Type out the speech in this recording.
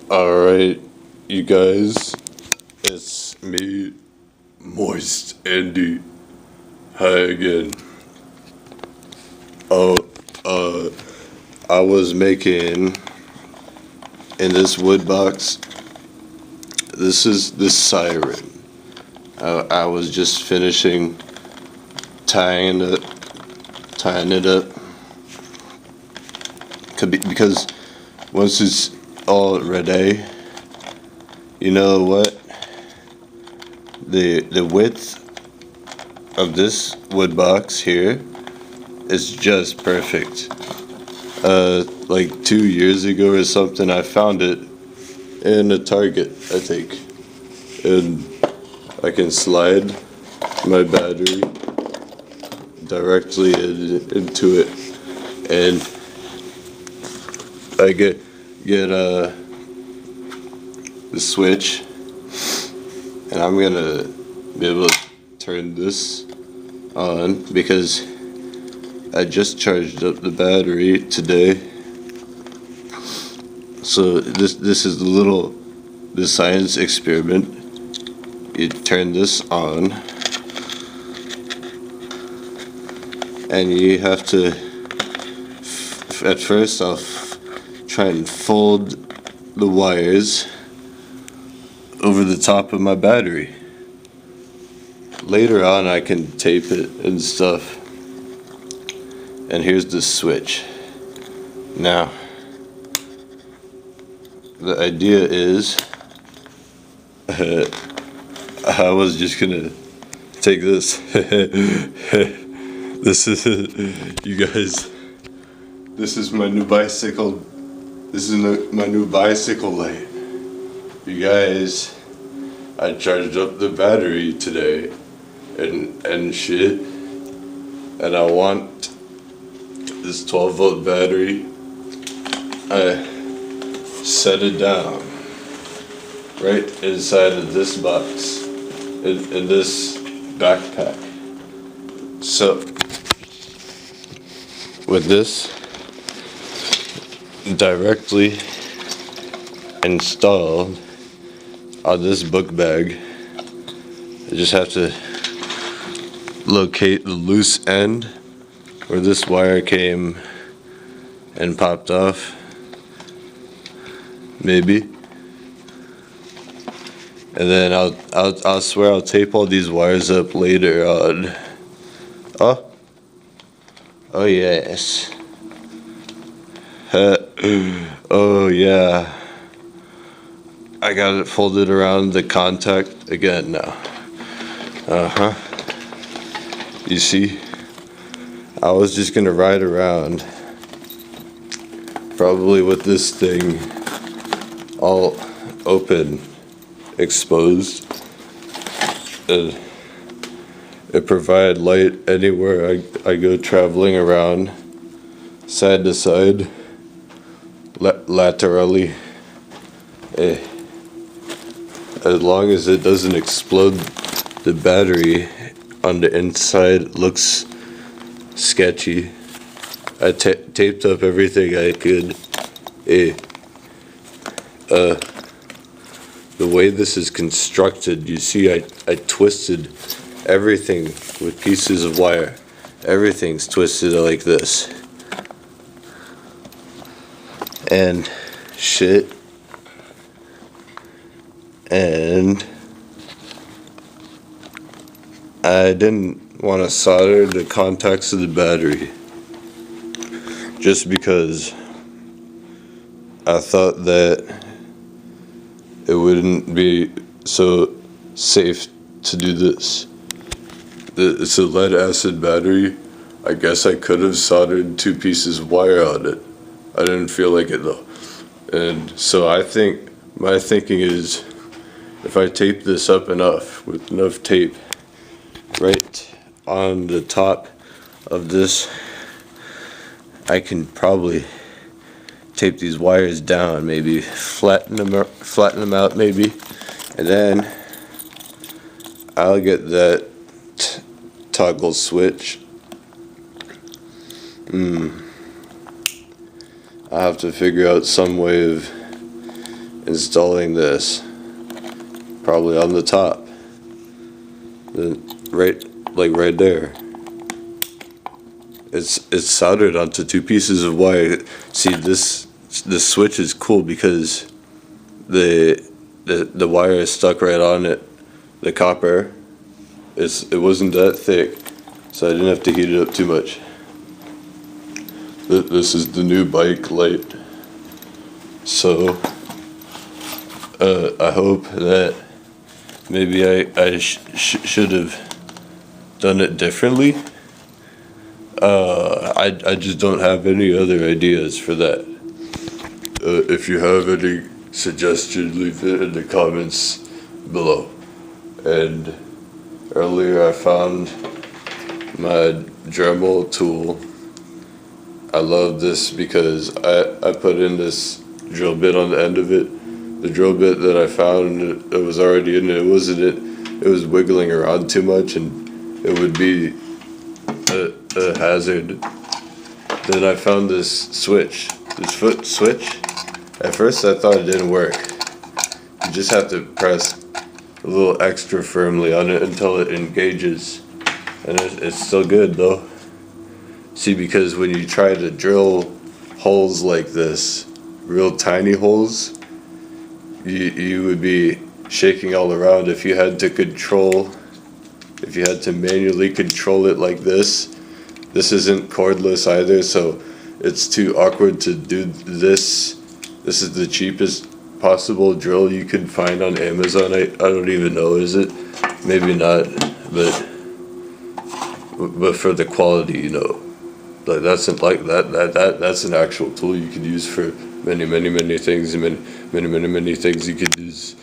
Alright, you guys, it's me, Moist Andy. Hi again. Oh, I was making in this wood box. This is the siren. I was just finishing tying it up. Because once it's all ready, you know what? The width of this wood box here is just perfect. Like 2 years ago or something, I found it in a Target, I think, and I can slide my battery directly into it, and I get the switch, and I'm gonna be able to turn this on because I just charged up the battery today. So this is the science experiment. You turn this on, and you have to. At first, I'll try and fold the wires over the top of my battery. Later on, I can tape it and stuff. And here's the switch. Now, the idea is, I was just gonna take this. This is, you guys, this is my new bicycle. This is my new bicycle light. You guys, I charged up the battery today and shit. And I want this 12-volt battery. I set it down right inside of this box, in this backpack. So with this directly installed on this book bag, I just have to locate the loose end where this wire came and popped off, maybe, and then I'll swear I'll tape all these wires up later on. Oh yes. Oh yeah. I got it folded around the contact again now. You see, I was just gonna ride around, probably with this thing all open, exposed, and it provide light anywhere I go traveling around, side to side, laterally. As long as it doesn't explode the battery on the inside, looks sketchy. I taped up everything I could. The way this is constructed, you see, I twisted everything with pieces of wire. Everything's twisted like this. And shit. And I didn't want to solder the contacts of the battery just because I thought that it wouldn't be so safe to do this. It's a lead acid battery. I guess I could have soldered 2 pieces of wire on it. I didn't feel like it though. And so I think, my thinking is, if I tape this up enough, with enough tape right on the top of this, I can probably tape these wires down, maybe flatten them out maybe, and then I'll get that toggle switch. I have to figure out some way of installing this, probably on the top, right there. It's soldered onto two pieces of wire. See, this switch is cool because the wire is stuck right on it. The copper, it wasn't that thick, so I didn't have to heat it up too much. This is the new bike light. So I hope that maybe I should have done it differently. I just don't have any other ideas for that. If you have any suggestions, leave it in the comments below. And earlier I found my Dremel tool. I love this because I put in this drill bit on the end of it. The drill bit that I found, it was already in it. It was wiggling around too much, and it would be a hazard. Then I found this switch, this foot switch. At first I thought it didn't work. You just have to press a little extra firmly on it until it engages, and it's still good though. See, because when you try to drill holes like this, real tiny holes, you would be shaking all around. If you had to manually control it like this isn't cordless either, so it's too awkward to do this. This is the cheapest possible drill you can find on Amazon. I don't even know, is it? Maybe not, but for the quality, you know, like that's an actual tool you could use for many things, many things you could use